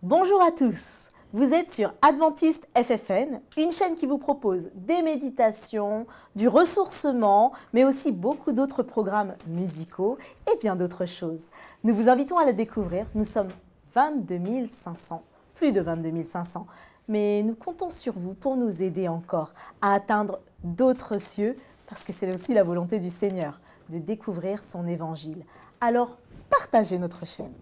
Bonjour à tous, vous êtes sur Adventiste FFN, une chaîne qui vous propose des méditations, du ressourcement, mais aussi beaucoup d'autres programmes musicaux et bien d'autres choses. Nous vous invitons à la découvrir, nous sommes 22 500, plus de 22 500, mais nous comptons sur vous pour nous aider encore à atteindre d'autres cieux, parce que c'est aussi la volonté du Seigneur, de découvrir son évangile. Alors, partagez notre chaîne.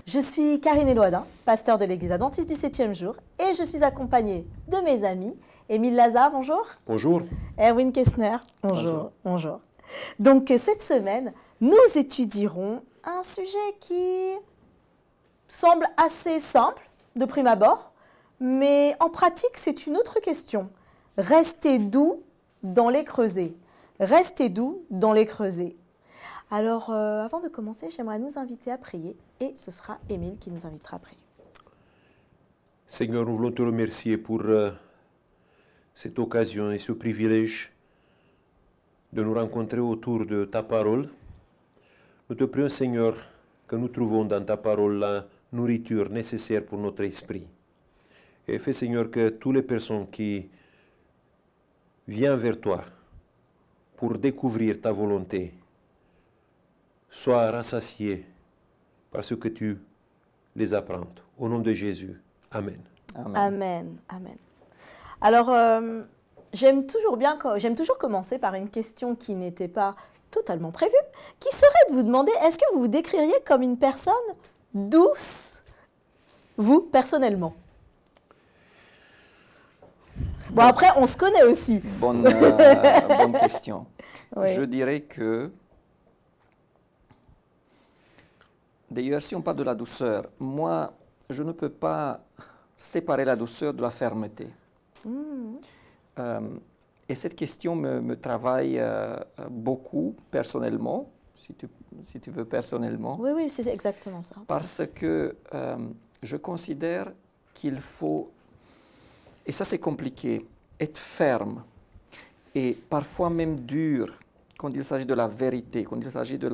Je suis Karine Eloadin, pasteur de l'église adventiste du 7e jour, et je suis accompagnée de mes amis. Émile Lazare, bonjour. Bonjour. Erwin Kessner, bonjour. Bonjour. Donc cette semaine, nous étudierons un sujet qui semble assez simple de prime abord, mais en pratique, c'est une autre question. Rester doux dans les creusets. Rester doux dans les creusets. Alors, avant de commencer, j'aimerais nous inviter à prier et ce sera Émile qui nous invitera à prier. Seigneur, nous voulons te remercier pour cette occasion et ce privilège de nous rencontrer autour de ta parole. Nous te prions, Seigneur, que nous trouvons dans ta parole la nourriture nécessaire pour notre esprit. Et fais, Seigneur, que toutes les personnes qui viennent vers toi pour découvrir ta volonté soient rassasiées par ce que tu les apprends. Au nom de Jésus. Amen. Amen. Amen. Amen. Alors, j'aime toujours commencer par une question qui n'était pas totalement prévue, qui serait de vous demander, est-ce que vous vous décririez comme une personne douce, vous, personnellement? Bon, après, on se connaît aussi. Bonne question. Oui. Je dirais que, d'ailleurs, si on parle de la douceur, moi, je ne peux pas séparer la douceur de la fermeté. Et cette question me travaille beaucoup personnellement, si tu veux personnellement. Oui, oui, c'est exactement ça. Parce que je considère qu'il faut, et ça c'est compliqué, être ferme et parfois même dur quand il s'agit de la vérité, quand il s'agit de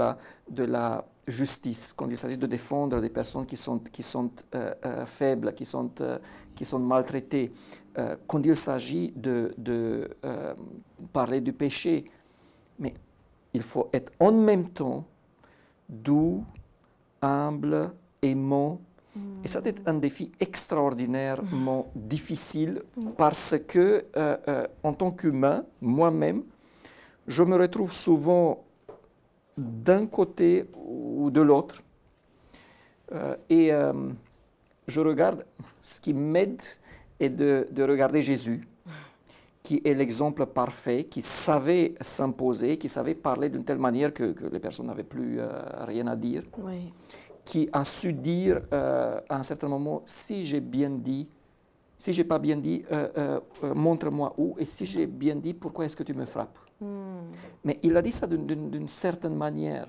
la justice, quand il s'agit de défendre des personnes qui sont faibles, qui sont maltraitées, quand il s'agit de parler du péché. Mais il faut être en même temps doux, humble, aimant. Et ça, c'est un défi extraordinairement difficile parce que, en tant qu'humain, moi-même, je me retrouve souvent d'un côté ou de l'autre. Je regarde, ce qui m'aide est de regarder Jésus, qui est l'exemple parfait, qui savait s'imposer, qui savait parler d'une telle manière que les personnes n'avaient plus rien à dire, oui. Qui a su dire à un certain moment, si j'ai bien dit, si je n'ai pas bien dit, montre-moi où, et si j'ai bien dit, pourquoi est-ce que tu me frappes? Mais il a dit ça d'une certaine manière.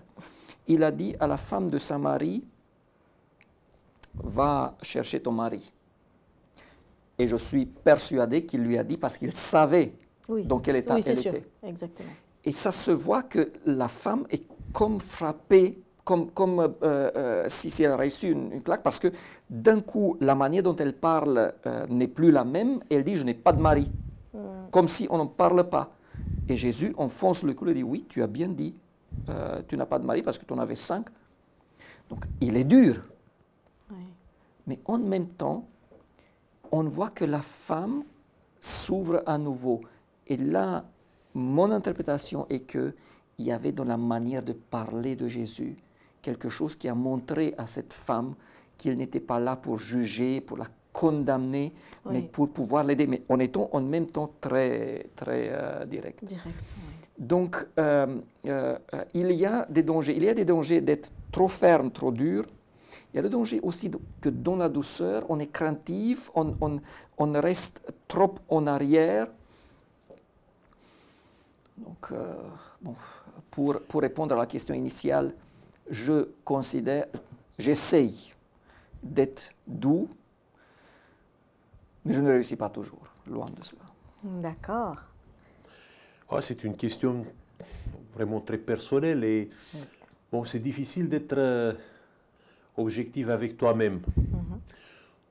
Il a dit à la femme de Samarie, va chercher ton mari. Et je suis persuadé qu'il lui a dit parce qu'il savait dans quel état elle était. Exactement. Et ça se voit que la femme est comme frappée, comme si elle a reçu une claque, parce que d'un coup, la manière dont elle parle n'est plus la même. Elle dit, je n'ai pas de mari. Comme si on n'en parle pas. Et Jésus enfonce le clou et dit, oui, tu as bien dit, tu n'as pas de mari parce que tu en avais 5. Donc, il est dur. Oui. Mais en même temps, on voit que la femme s'ouvre à nouveau. Et là, mon interprétation est qu'il y avait dans la manière de parler de Jésus quelque chose qui a montré à cette femme qu'il n'était pas là pour juger, pour la condamner, oui. Mais pour pouvoir l'aider, mais en étant en même temps très direct. Direct, oui. Donc, il y a des dangers. Il y a des dangers d'être trop ferme, trop dur. Il y a le danger aussi que dans la douceur, on est craintif, on reste trop en arrière. Donc, bon, pour répondre à la question initiale, j'essaye d'être doux, mais je ne réussis pas toujours, loin de cela. D'accord. Oh, c'est une question vraiment très personnelle et bon, c'est difficile d'être objectif avec toi-même.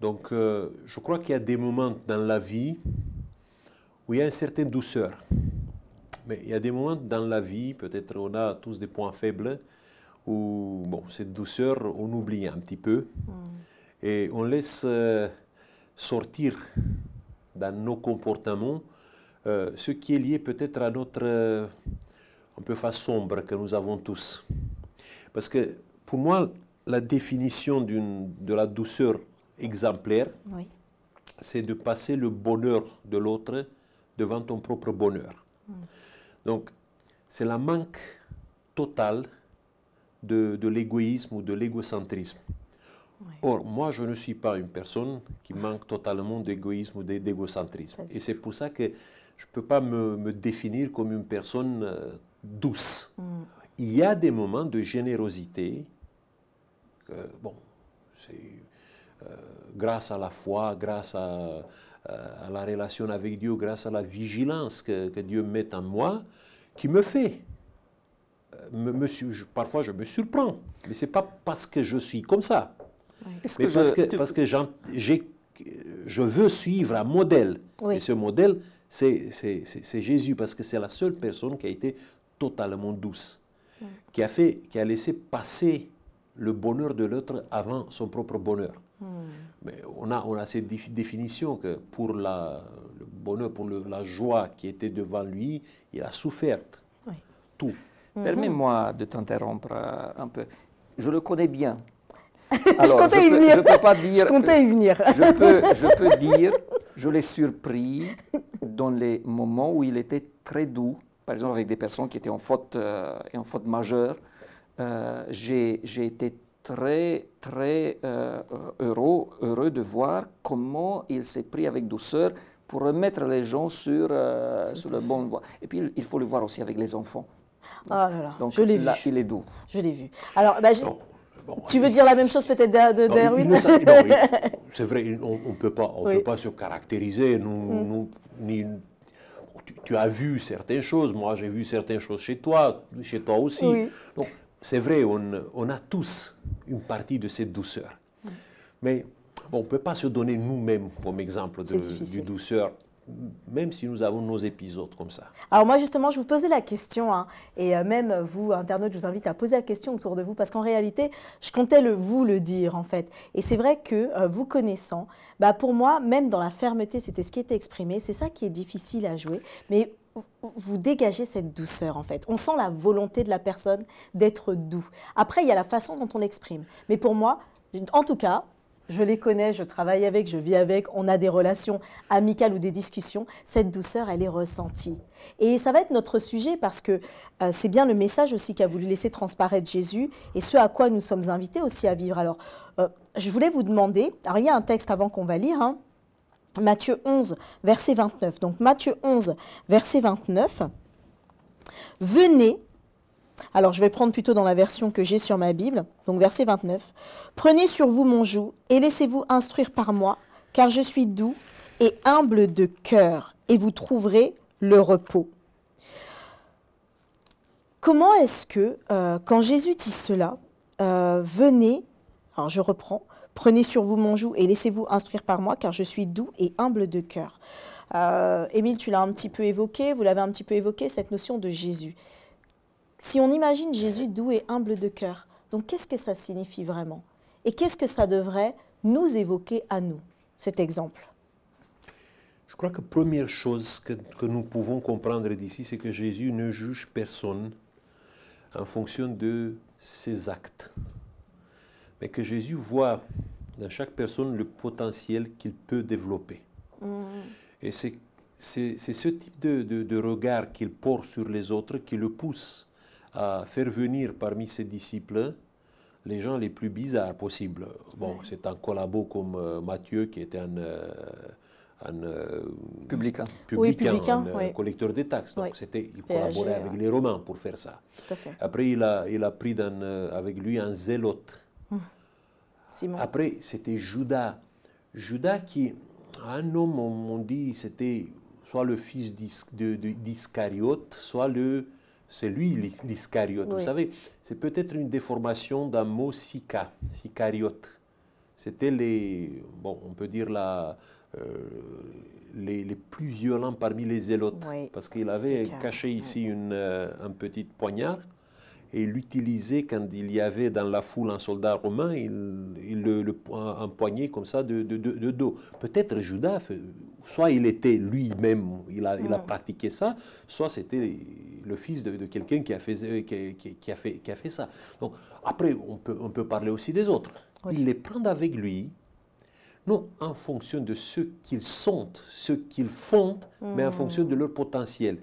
Donc, je crois qu'il y a des moments dans la vie où il y a une certaine douceur. Mais il y a des moments dans la vie, peut-être on a tous des points faibles, où bon, cette douceur, on oublie un petit peu et on laisse sortir dans nos comportements ce qui est lié peut-être à notre un peu face sombre que nous avons tous. Parce que pour moi, la définition de la douceur exemplaire, c'est de passer le bonheur de l'autre devant ton propre bonheur. Donc, c'est la manque totale de l'égoïsme ou de l'égocentrisme. Or, moi, je ne suis pas une personne qui manque totalement d'égoïsme ou d'égocentrisme. Et c'est pour ça que je ne peux pas me définir comme une personne douce. Il y a des moments de générosité, bon, c'est grâce à la foi, grâce à la relation avec Dieu, grâce à la vigilance que Dieu met en moi, qui me fait. Parfois, je me surprends, mais ce n'est pas parce que je suis comme ça. Mais parce que je veux suivre un modèle. Et ce modèle, c'est Jésus, parce que c'est la seule personne qui a été totalement douce, qui a laissé passer le bonheur de l'autre avant son propre bonheur. Mais on a cette définition que pour le bonheur, pour la joie qui était devant lui, il a souffert tout. Permets-moi de t'interrompre un peu. Je le connais bien. Alors, je comptais y venir. Je peux pas dire. Je comptais y venir. Je peux dire, je l'ai surpris dans les moments où il était très doux, par exemple avec des personnes qui étaient en faute majeure. J'ai été très heureux de voir comment il s'est pris avec douceur pour remettre les gens sur le bon voie. Et puis il faut le voir aussi avec les enfants. Oh là là, donc je l'ai vu. Là, il est doux. Je l'ai vu. Alors, tu veux dire la même chose peut-être d'Erwin? C'est vrai, on ne peut pas se caractériser. Tu as vu certaines choses, moi j'ai vu certaines choses chez toi aussi. Oui. Donc, c'est vrai, on a tous une partie de cette douceur. Mais bon, on ne peut pas se donner nous-mêmes comme exemple de douceur, même si nous avons nos épisodes comme ça. Alors moi justement, je vous posais la question, et même vous, internautes, je vous invite à poser la question autour de vous, parce qu'en réalité, je comptais vous le dire en fait. Et c'est vrai que vous connaissant, pour moi, même dans la fermeté, c'était ce qui était exprimé, c'est ça qui est difficile à jouer, mais vous dégagez cette douceur en fait. On sent la volonté de la personne d'être doux. Après, il y a la façon dont on l'exprime. Mais pour moi, en tout cas, je les connais, je travaille avec, je vis avec, on a des relations amicales ou des discussions. Cette douceur, elle est ressentie. Et ça va être notre sujet parce que c'est bien le message aussi qu'a voulu laisser transparaître Jésus et ce à quoi nous sommes invités aussi à vivre. Alors, je voulais vous demander, alors il y a un texte avant qu'on va lire, Matthieu 11, verset 29. Donc Matthieu 11, verset 29. Venez. Alors, je vais prendre plutôt dans la version que j'ai sur ma Bible, donc verset 29. « Prenez sur vous mon joug et laissez-vous instruire par moi, car je suis doux et humble de cœur, et vous trouverez le repos. » Comment est-ce que, quand Jésus dit cela, venez, alors je reprends, « Prenez sur vous mon joug et laissez-vous instruire par moi, car je suis doux et humble de cœur. » Émile, tu l'as un petit peu évoqué, vous l'avez un petit peu évoqué, cette notion de Jésus. Si on imagine Jésus doux et humble de cœur, donc qu'est-ce que ça signifie vraiment? Et qu'est-ce que ça devrait nous évoquer à nous, cet exemple? Je crois que la première chose que nous pouvons comprendre d'ici, c'est que Jésus ne juge personne en fonction de ses actes. Mais que Jésus voit dans chaque personne le potentiel qu'il peut développer. Et c'est ce type de regard qu'il porte sur les autres qui le pousse à faire venir parmi ses disciples les gens les plus bizarres possibles. Bon, c'est un collabo comme Matthieu qui était un Publicain. publicain, un oui. collecteur de taxes. Donc il collaborait avec ouais. les Romains pour faire ça. Tout à fait. Après, il a pris avec lui un zélote. Simon. Après, c'était Judas. Judas qui, un homme, on dit, c'était soit le fils d'Iscariote, soit c'est lui l'Iscariote. Oui. Vous savez, c'est peut-être une déformation d'un mot sicariote. C'était on peut dire les plus violents parmi les zélotes. Oui, Parce qu'il avait Sicaire, caché ici un petit poignard. Et il l'utilisait quand il y avait dans la foule un soldat romain, il le empoignait comme ça de dos. Peut-être Judas, soit il était lui-même, il a pratiqué ça, soit c'était le fils de quelqu'un qui a fait ça. Donc après, on peut parler aussi des autres. Oui. Il les prend avec lui, non en fonction de ce qu'ils sont, ce qu'ils font, mais en fonction de leur potentiel.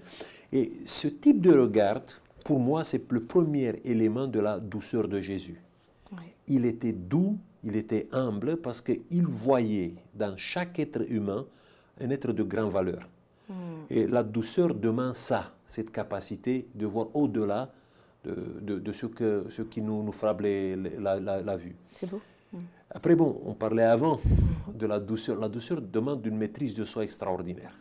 Et ce type de regard, pour moi, c'est le premier élément de la douceur de Jésus. Oui. Il était doux, il était humble parce qu'il voyait dans chaque être humain un être de grande valeur. Et la douceur demande ça, cette capacité de voir au-delà de ce qui nous frappe la vue. C'est beau. Après, bon, on parlait avant de la douceur. La douceur demande une maîtrise de soi extraordinaire.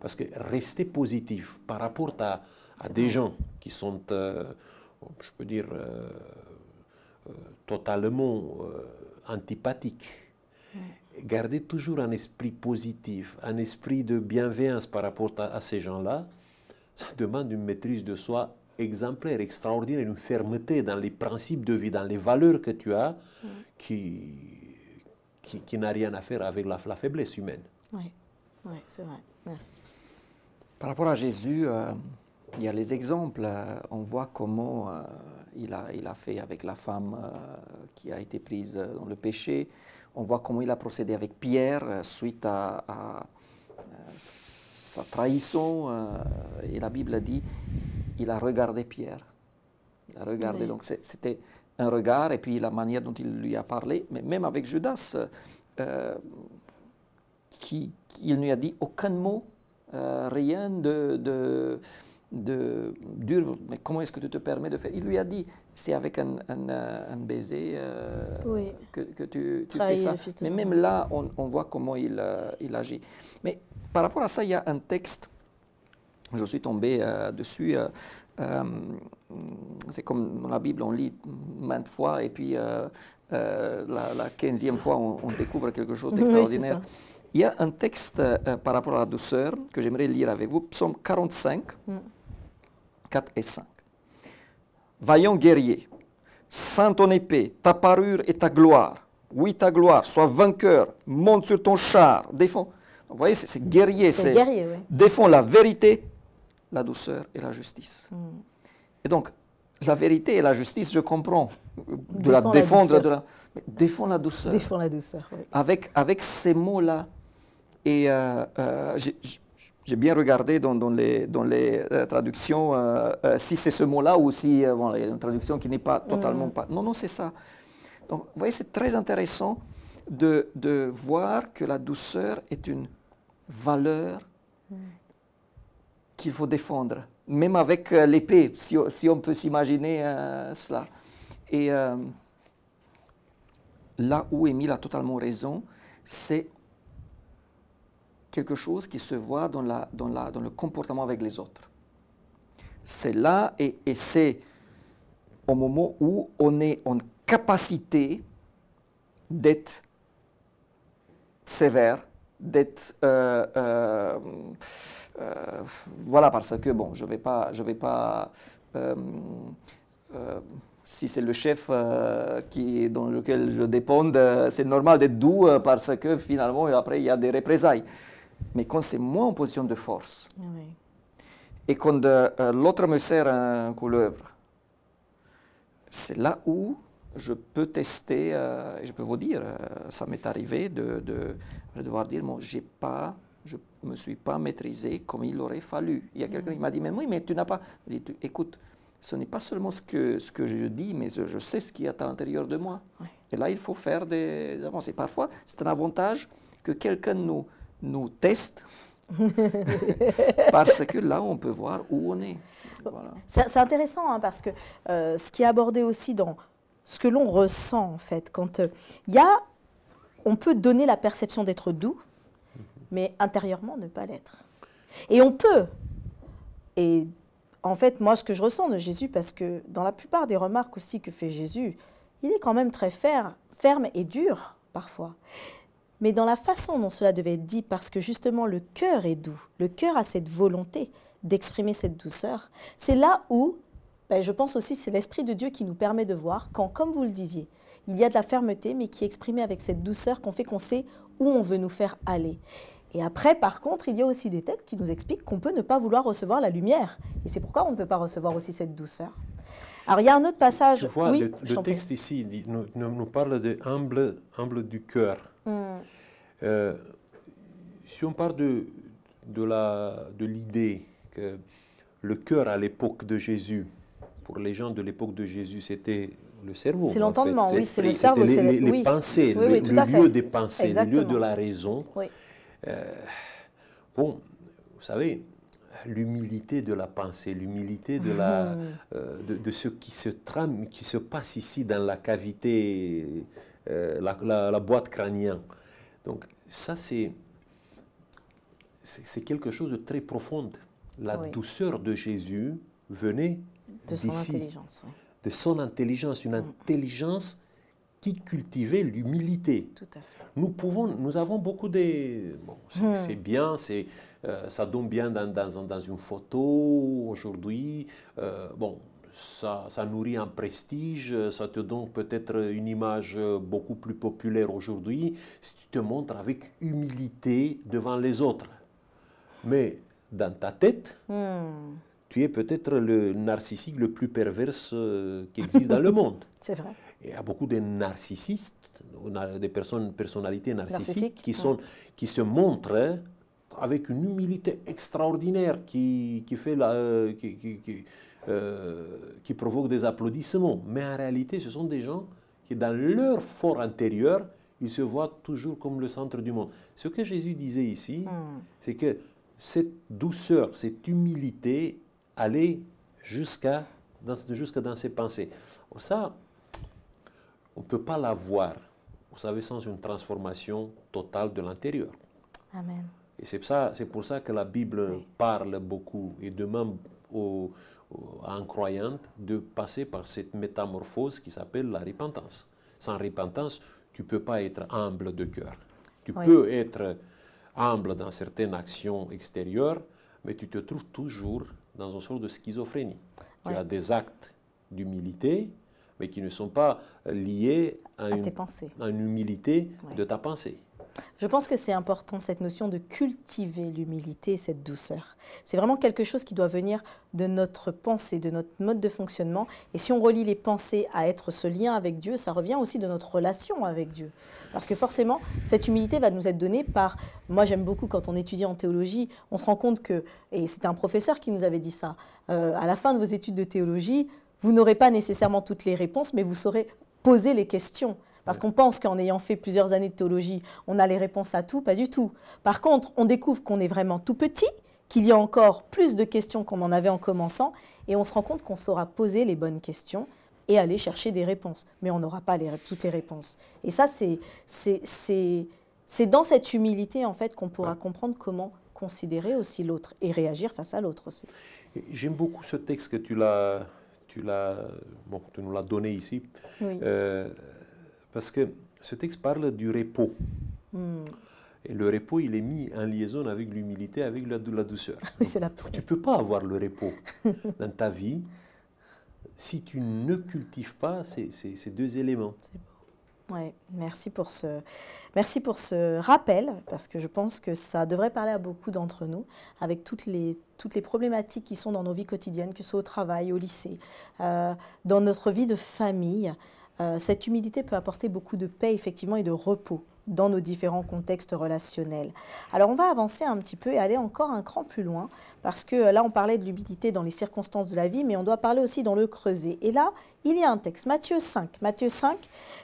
Parce que rester positif par rapport à des gens qui sont, je peux dire, totalement antipathiques. Garder toujours un esprit positif, un esprit de bienveillance par rapport à ces gens-là, ça demande une maîtrise de soi exemplaire, extraordinaire, une fermeté dans les principes de vie, dans les valeurs que tu as, qui n'a rien à faire avec la faiblesse humaine. Oui, c'est vrai. Merci. Par rapport à Jésus, il y a les exemples. On voit comment il a fait avec la femme qui a été prise dans le péché. On voit comment il a procédé avec Pierre suite à sa trahison. Et la Bible dit, il a regardé Pierre. Il a regardé. Oui. Donc c'était un regard et puis la manière dont il lui a parlé. Mais même avec Judas, il ne lui a dit aucun mot. Rien de dur, mais comment est-ce que tu te permets de faire? Il lui a dit, c'est avec un baiser que tu fais ça. Mais même là, on voit comment il agit. Mais par rapport à ça, il y a un texte, je suis tombé dessus, c'est comme dans la Bible, on lit maintes fois, et puis la 15e fois, on découvre quelque chose d'extraordinaire. Oui, il y a un texte par rapport à la douceur que j'aimerais lire avec vous, Psaume 45, 4 et 5. Vaillant guerrier, sens ton épée, ta parure et ta gloire. Oui, ta gloire, sois vainqueur, monte sur ton char, défends. Vous voyez, c'est guerrier, c'est guerrier, oui. Défends la vérité, la douceur et la justice. Et donc, la vérité et la justice, je comprends, de la défendre, mais défends la douceur. Défends la douceur, oui. Avec ces mots-là. Et j'ai bien regardé dans les traductions si c'est ce mot-là ou si il y a une traduction qui n'est pas totalement pas. Non, c'est ça. Donc, vous voyez, c'est très intéressant de voir que la douceur est une valeur qu'il faut défendre, même avec l'épée, si on peut s'imaginer cela. Et là où Émile a totalement raison, c'est quelque chose qui se voit dans le comportement avec les autres. C'est là et c'est au moment où on est en capacité d'être sévère, d'être... voilà, parce que, bon, je vais pas si c'est le chef dans lequel je dépends, c'est normal d'être doux parce que finalement, après, il y a des représailles. Mais quand c'est moi en position de force, et quand l'autre me sert un couleuvre, c'est là où je peux tester, et je peux vous dire, ça m'est arrivé de devoir dire, bon, je ne me suis pas maîtrisé comme il aurait fallu. Il y a quelqu'un qui m'a dit, mais oui, mais tu n'as pas... Je dis, écoute, ce n'est pas seulement ce que je dis, mais je sais ce qu'il y a à l'intérieur de moi. Oui. Et là, il faut faire des avancées. Parfois, c'est un avantage que quelqu'un nous teste, parce que là, on peut voir où on est. Voilà. C'est intéressant hein, parce que ce qui est abordé aussi dans ce que l'on ressent en fait, quand on peut donner la perception d'être doux, mais intérieurement ne pas l'être. Et on peut. Et en fait, moi, ce que je ressens de Jésus, parce que dans la plupart des remarques aussi que fait Jésus, il est quand même très ferme et dur parfois. Mais dans la façon dont cela devait être dit, parce que justement le cœur est doux, le cœur a cette volonté d'exprimer cette douceur, c'est là où, je pense aussi, c'est l'Esprit de Dieu qui nous permet de voir quand, comme vous le disiez, il y a de la fermeté, mais qui est exprimée avec cette douceur qu'on fait qu'on sait où on veut nous faire aller. Et après, par contre, il y a aussi des textes qui nous expliquent qu'on peut ne pas vouloir recevoir la lumière. Et c'est pourquoi on ne peut pas recevoir aussi cette douceur. Alors, il y a un autre passage... Tu vois, oui, le texte ici nous parle de humble du cœur. Si on parle de l'idée que le cœur à l'époque de Jésus, pour les gens de l'époque de Jésus, c'était le cerveau. C'est l'entendement, en fait, oui, c'est le cerveau. C'était les oui. pensées, oui, le lieu des pensées, exactement. le lieu de la raison. Oui. Bon, vous savez, l'humilité de la pensée, l'humilité de, de ce qui se trame, qui se passe ici dans la cavité, la boîte crânienne. Donc ça, c'est quelque chose de très profond. La douceur de Jésus venait de son intelligence. Oui. De son intelligence, une intelligence qui cultivait l'humilité. Tout à fait. Nous avons beaucoup de... Bon, c'est bien, ça donne bien dans une photo aujourd'hui. Bon, ça nourrit un prestige, ça te donne peut-être une image beaucoup plus populaire aujourd'hui si tu te montres avec humilité devant les autres. Mais dans ta tête, tu es peut-être le narcissique le plus perverse qui existe dans le monde. C'est vrai. Il y a beaucoup de narcissistes, des personnalités narcissiques qui se montrent avec une humilité extraordinaire qui provoque des applaudissements. Mais en réalité, ce sont des gens qui, dans leur fort intérieur, ils se voient toujours comme le centre du monde. Ce que Jésus disait ici, c'est que cette douceur, cette humilité allait jusqu'à dans ses pensées. Ça, on ne peut pas la voir, vous savez, sans une transformation totale de l'intérieur. Amen. Et c'est pour ça que la Bible parle beaucoup et demande à un croyant de passer par cette métamorphose qui s'appelle la repentance. Sans repentance, tu ne peux pas être humble de cœur. Tu peux être humble dans certaines actions extérieures, mais tu te trouves toujours dans une sorte de schizophrénie. Tu as des actes d'humilité, mais qui ne sont pas liés à une humilité de ta pensée. Je pense que c'est important, cette notion de cultiver l'humilité, cette douceur. C'est vraiment quelque chose qui doit venir de notre pensée, de notre mode de fonctionnement. Et si on relie les pensées à être ce lien avec Dieu, ça revient aussi de notre relation avec Dieu. Parce que forcément, cette humilité va nous être donnée par... Moi, j'aime beaucoup quand on étudie en théologie, on se rend compte que, et c'était un professeur qui nous avait dit ça, à la fin de vos études de théologie, vous n'aurez pas nécessairement toutes les réponses, mais vous saurez poser les questions. Parce qu'on pense qu'en ayant fait plusieurs années de théologie, on a les réponses à tout, pas du tout. Par contre, on découvre qu'on est vraiment tout petit, qu'il y a encore plus de questions qu'on en avait en commençant, et on se rend compte qu'on saura poser les bonnes questions et aller chercher des réponses. Mais on n'aura pas toutes les réponses. Et ça, c'est dans cette humilité, en fait, qu'on pourra comprendre comment considérer aussi l'autre et réagir face à l'autre aussi. J'aime beaucoup ce texte que tu nous l'as donné ici. Oui. Parce que ce texte parle du repos. Et le repos, il est mis en liaison avec l'humilité, avec la douceur. Oui, c'est tu ne peux pas avoir le repos dans ta vie si tu ne cultives pas ces deux éléments. C'est beau. Ouais, merci pour ce rappel, parce que je pense que ça devrait parler à beaucoup d'entre nous, avec toutes les problématiques qui sont dans nos vies quotidiennes, que ce soit au travail, au lycée, dans notre vie de famille. Cette humilité peut apporter beaucoup de paix, effectivement, et de repos dans nos différents contextes relationnels. Alors on va avancer un petit peu et aller encore un cran plus loin, parce que là on parlait de l'humilité dans les circonstances de la vie, mais on doit parler aussi dans le creuset. Et là, il y a un texte, Matthieu 5,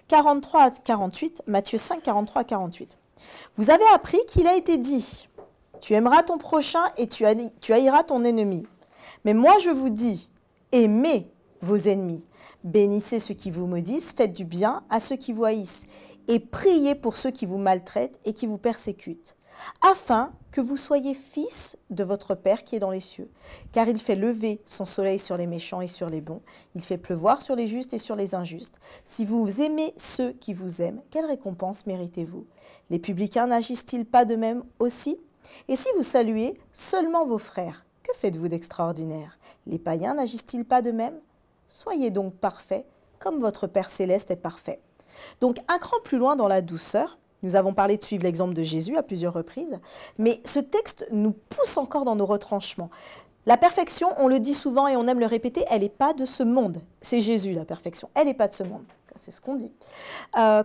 43 à 48, Matthieu 5, 43 à 48. Vous avez appris qu'il a été dit, tu aimeras ton prochain et tu haïras ton ennemi. Mais moi je vous dis, aimez vos ennemis, bénissez ceux qui vous maudissent, faites du bien à ceux qui vous haïssent, et priez pour ceux qui vous maltraitent et qui vous persécutent, afin que vous soyez fils de votre Père qui est dans les cieux. Car il fait lever son soleil sur les méchants et sur les bons, il fait pleuvoir sur les justes et sur les injustes. Si vous aimez ceux qui vous aiment, quelle récompense méritez-vous? Les publicains n'agissent-ils pas de même aussi? Et si vous saluez seulement vos frères, que faites-vous d'extraordinaire? Les païens n'agissent-ils pas de même? Soyez donc parfaits, comme votre Père céleste est parfait. Donc, un cran plus loin dans la douceur, nous avons parlé de suivre l'exemple de Jésus à plusieurs reprises, mais ce texte nous pousse encore dans nos retranchements. La perfection, on le dit souvent et on aime le répéter, elle n'est pas de ce monde. C'est Jésus, la perfection. Elle n'est pas de ce monde. C'est ce qu'on dit.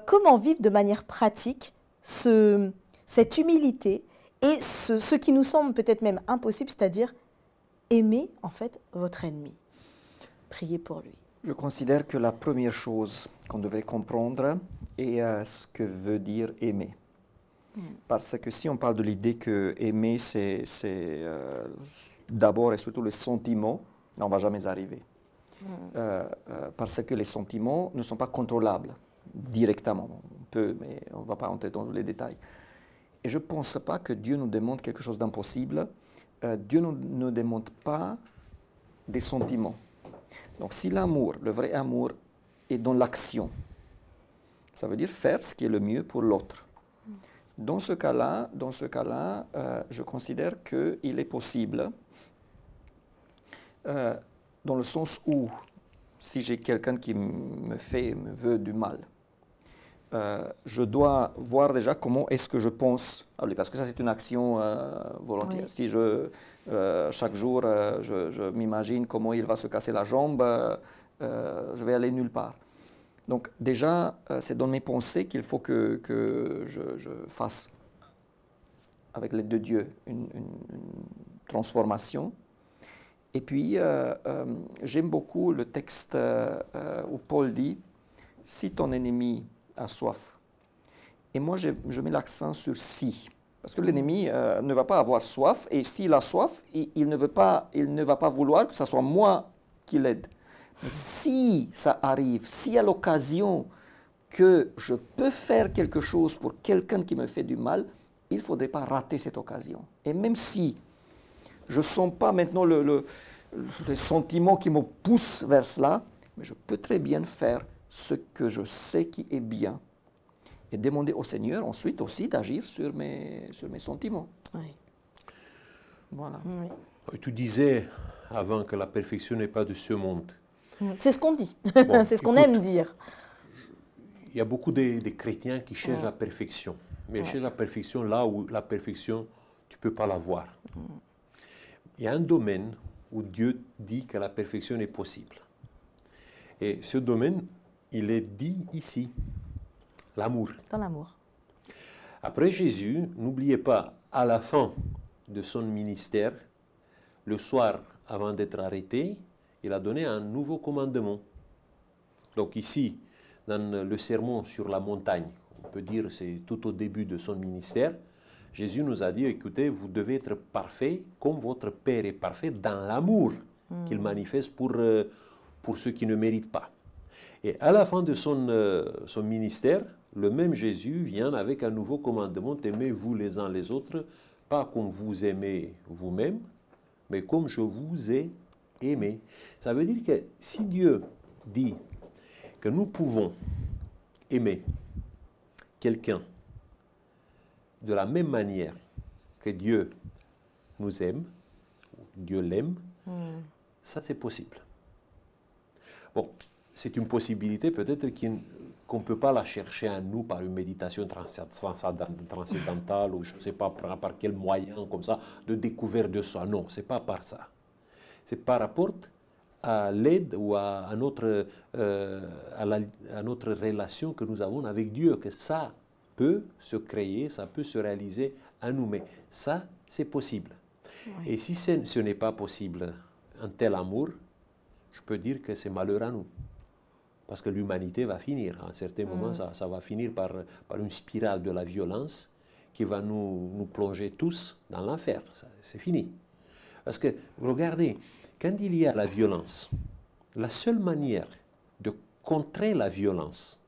Comment vivre de manière pratique cette humilité et ce qui nous semble peut-être même impossible, c'est-à-dire aimer en fait votre ennemi. Priez pour lui. Je considère que la première chose qu'on devrait comprendre est ce que veut dire aimer. Parce que si on parle de l'idée que aimer, c'est d'abord et surtout le sentiment, on ne va jamais arriver. Parce que les sentiments ne sont pas contrôlables directement. On peut, mais on ne va pas entrer dans les détails. Et je ne pense pas que Dieu nous demande quelque chose d'impossible. Dieu ne nous demande pas des sentiments. Donc si l'amour, le vrai amour, est dans l'action, ça veut dire faire ce qui est le mieux pour l'autre. Dans ce cas-là, je considère qu'il est possible, dans le sens où, si j'ai quelqu'un qui me veut du mal, je dois voir déjà comment est-ce que je pense à lui, parce que ça c'est une action volontaire. Oui. Si chaque jour je m'imagine comment il va se casser la jambe, je vais aller nulle part. Donc déjà, c'est dans mes pensées qu'il faut que je fasse, avec l'aide de Dieu, une transformation. Et puis, j'aime beaucoup le texte où Paul dit, si ton ennemi a soif. Et moi, je mets l'accent sur si. Parce que l'ennemi ne va pas avoir soif, et s'il a soif, il ne va pas vouloir que ce soit moi qui l'aide. Mais si ça arrive, s'il y a l'occasion que je peux faire quelque chose pour quelqu'un qui me fait du mal, il ne faudrait pas rater cette occasion. Et même si je ne sens pas maintenant le sentiment qui me pousse vers cela, mais je peux très bien faire ce que je sais qui est bien. Et demander au Seigneur ensuite aussi d'agir sur mes sentiments. Oui. Voilà. Oui. Tu disais avant que la perfection n'est pas de ce monde. C'est ce qu'on dit, Bon, c'est ce qu'on aime dire. Il y a beaucoup de chrétiens qui cherchent la perfection. Mais ils cherchent la perfection là où la perfection, tu ne peux pas la voir. Il y a un domaine où Dieu dit que la perfection est possible. Et ce domaine, il est dit ici. L'amour. Dans l'amour. Après Jésus, n'oubliez pas, à la fin de son ministère, le soir avant d'être arrêté, il a donné un nouveau commandement. Donc ici, dans le sermon sur la montagne, on peut dire c'est tout au début de son ministère, Jésus nous a dit, écoutez, vous devez être parfait comme votre Père est parfait dans l'amour qu'il manifeste pour ceux qui ne méritent pas. Et à la fin de son ministère, le même Jésus vient avec un nouveau commandement, aimez-vous les uns les autres, pas comme vous aimez vous-même, mais comme je vous ai aimé. Ça veut dire que si Dieu dit que nous pouvons aimer quelqu'un de la même manière que Dieu nous aime, Dieu l'aime, ça c'est possible. Bon, c'est une possibilité peut-être qu'on ne peut pas la chercher en nous par une méditation transcendantale ou je ne sais pas par quel moyen comme ça de découverte de soi. Non, ce n'est pas par ça. C'est par rapport à l'aide ou à notre relation que nous avons avec Dieu, que ça peut se créer, ça peut se réaliser à nous. Mais ça, c'est possible. Oui. Et si ce n'est pas possible, un tel amour, je peux dire que c'est malheur à nous. Parce que l'humanité va finir. À un certain moment, ça va finir par une spirale de la violence qui va nous plonger tous dans l'enfer. C'est fini. Parce que, regardez, quand il y a la violence, la seule manière de contrer la violence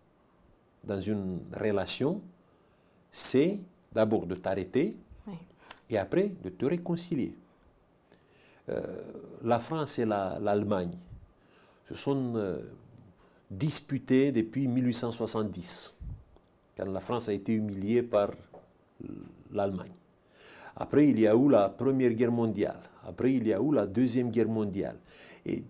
dans une relation, c'est d'abord de t'arrêter et après de te réconcilier. La France et l'Allemagne se sont disputés depuis 1870, quand la France a été humiliée par l'Allemagne. Après, il y a eu la Première Guerre mondiale. Après, il y a eu la Deuxième Guerre mondiale. Et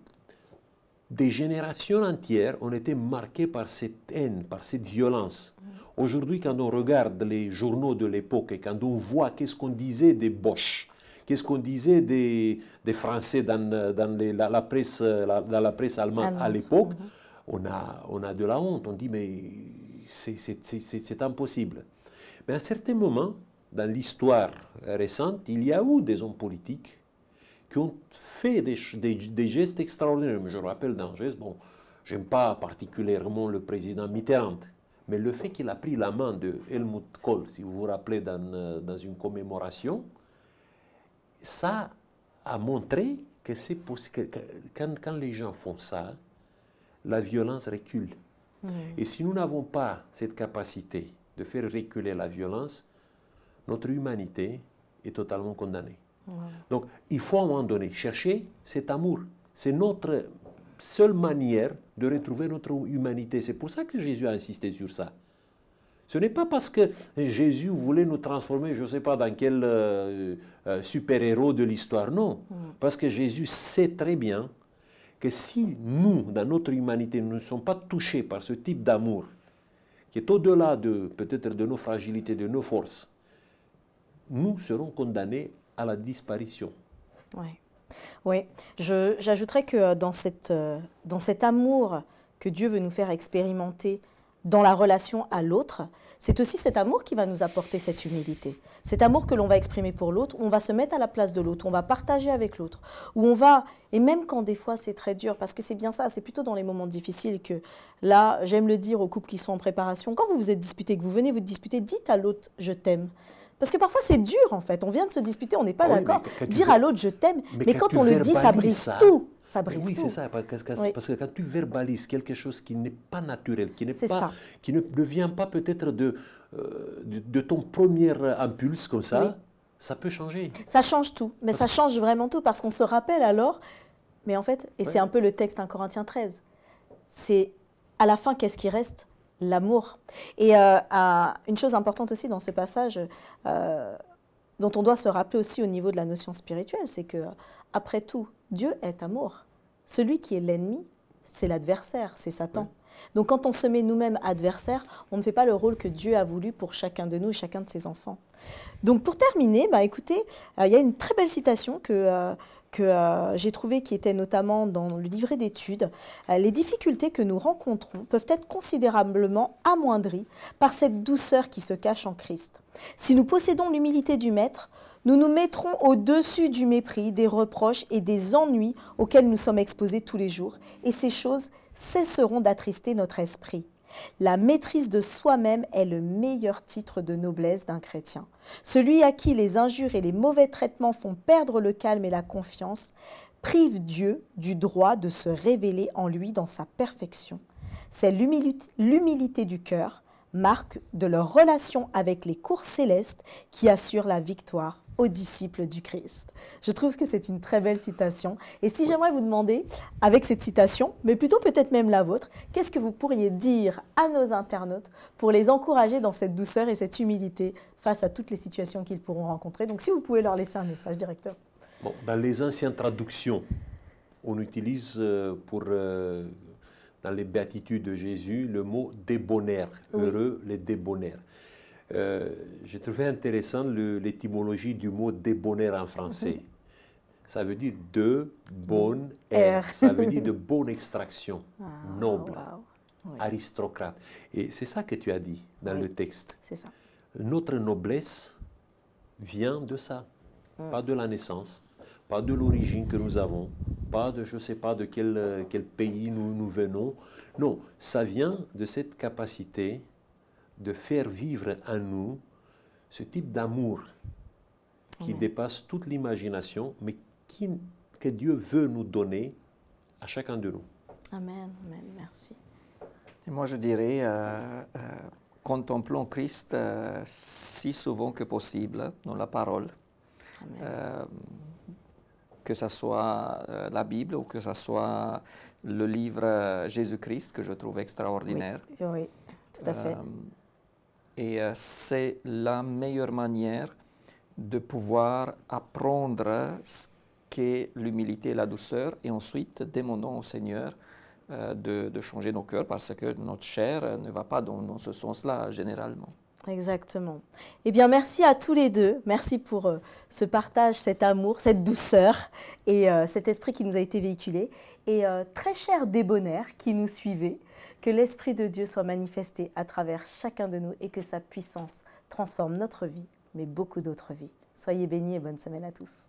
des générations entières ont été marquées par cette haine, par cette violence. Aujourd'hui, quand on regarde les journaux de l'époque et quand on voit qu'est-ce qu'on disait des Boches, qu'est-ce qu'on disait des Français dans la presse allemande à l'époque, on a de la honte. On dit, mais c'est impossible. Mais à un certain moment, dans l'histoire récente, il y a eu des hommes politiques qui ont fait des gestes extraordinaires. Je me rappelle d'un geste, bon, j'aime pas particulièrement le président Mitterrand, mais le fait qu'il a pris la main de Helmut Kohl, si vous vous rappelez, dans une commémoration, ça a montré que c'est possible. Quand les gens font ça, la violence recule. Et si nous n'avons pas cette capacité de faire reculer la violence, notre humanité est totalement condamnée. Donc, il faut à un moment donné chercher cet amour. C'est notre seule manière de retrouver notre humanité. C'est pour ça que Jésus a insisté sur ça. Ce n'est pas parce que Jésus voulait nous transformer, je ne sais pas dans quel super-héros de l'histoire, non. Parce que Jésus sait très bien que si nous, dans notre humanité, nous ne sommes pas touchés par ce type d'amour, qui est au-delà peut-être de nos fragilités, de nos forces, nous serons condamnés à la disparition. Oui. Oui. J'ajouterais que dans cet amour que Dieu veut nous faire expérimenter dans la relation à l'autre, c'est aussi cet amour qui va nous apporter cette humilité. Cet amour que l'on va exprimer pour l'autre, on va se mettre à la place de l'autre, on va partager avec l'autre, où on va, et même quand des fois c'est très dur, parce que c'est bien ça, c'est plutôt dans les moments difficiles que, là, j'aime le dire aux couples qui sont en préparation, quand vous vous êtes disputés, que vous venez vous disputer, dites à l'autre « je t'aime ». Parce que parfois c'est dur en fait, on vient de se disputer, on n'est pas d'accord. Dire à l'autre je t'aime, mais quand on le dit, ça brise tout. Ça brise tout. Oui, c'est ça, parce que quand tu verbalises quelque chose qui n'est pas naturel, qui ne vient pas peut-être de ton premier impulse comme ça, ça peut changer. Ça change tout, mais ça change vraiment tout parce qu'on se rappelle alors, mais en fait, et c'est un peu le texte 1 Corinthiens 13, c'est à la fin qu'est-ce qui reste ? L'amour. Et une chose importante aussi dans ce passage, dont on doit se rappeler aussi au niveau de la notion spirituelle, c'est que, après tout, Dieu est amour. Celui qui est l'ennemi, c'est l'adversaire, c'est Satan. Oui. Donc quand on se met nous-mêmes adversaires, on ne fait pas le rôle que Dieu a voulu pour chacun de nous, chacun de ses enfants. Donc pour terminer, écoutez, il y a une très belle citation que j'ai trouvé qui était notamment dans le livret d'études. Les difficultés que nous rencontrons peuvent être considérablement amoindries par cette douceur qui se cache en Christ. Si nous possédons l'humilité du Maître, nous nous mettrons au-dessus du mépris, des reproches et des ennuis auxquels nous sommes exposés tous les jours, et ces choses cesseront d'attrister notre esprit. La maîtrise de soi-même est le meilleur titre de noblesse d'un chrétien. Celui à qui les injures et les mauvais traitements font perdre le calme et la confiance prive Dieu du droit de se révéler en lui dans sa perfection. C'est l'humilité du cœur, marque de leur relation avec les cours célestes qui assure la victoire aux disciples du Christ. Je trouve que c'est une très belle citation. Et si j'aimerais vous demander, avec cette citation, mais plutôt peut-être même la vôtre, qu'est-ce que vous pourriez dire à nos internautes pour les encourager dans cette douceur et cette humilité face à toutes les situations qu'ils pourront rencontrer? Donc si vous pouvez leur laisser un message, directeur. Bon, dans les anciennes traductions, on utilise dans les béatitudes de Jésus le mot « débonnaire », heureux les débonnaires. J'ai trouvé intéressant l'étymologie du mot débonnaire en français. Ça veut dire de bonne air. Ça veut dire de bonne extraction, noble. Oui. aristocrate. Et c'est ça que tu as dit dans Oui. le texte. C'est ça. Notre noblesse vient de ça, pas de la naissance, pas de l'origine que nous avons, pas de je ne sais pas de quel pays nous venons. Non, ça vient de cette capacité de faire vivre en nous ce type d'amour qui dépasse toute l'imagination, mais que Dieu veut nous donner à chacun de nous. Amen, amen, merci. Et moi, je dirais, contemplons Christ si souvent que possible dans la parole. Amen. Que ce soit la Bible ou que ce soit le livre Jésus-Christ, que je trouve extraordinaire. Oui, oui, tout à fait. Et c'est la meilleure manière de pouvoir apprendre ce qu'est l'humilité et la douceur, et ensuite demandons au Seigneur de changer nos cœurs, parce que notre chair ne va pas dans ce sens-là généralement. Exactement. Eh bien, merci à tous les deux. Merci pour ce partage, cet amour, cette douceur et cet esprit qui nous a été véhiculé. Et très cher débonnaire qui nous suivait, que l'Esprit de Dieu soit manifesté à travers chacun de nous et que sa puissance transforme notre vie, mais beaucoup d'autres vies. Soyez bénis et bonne semaine à tous.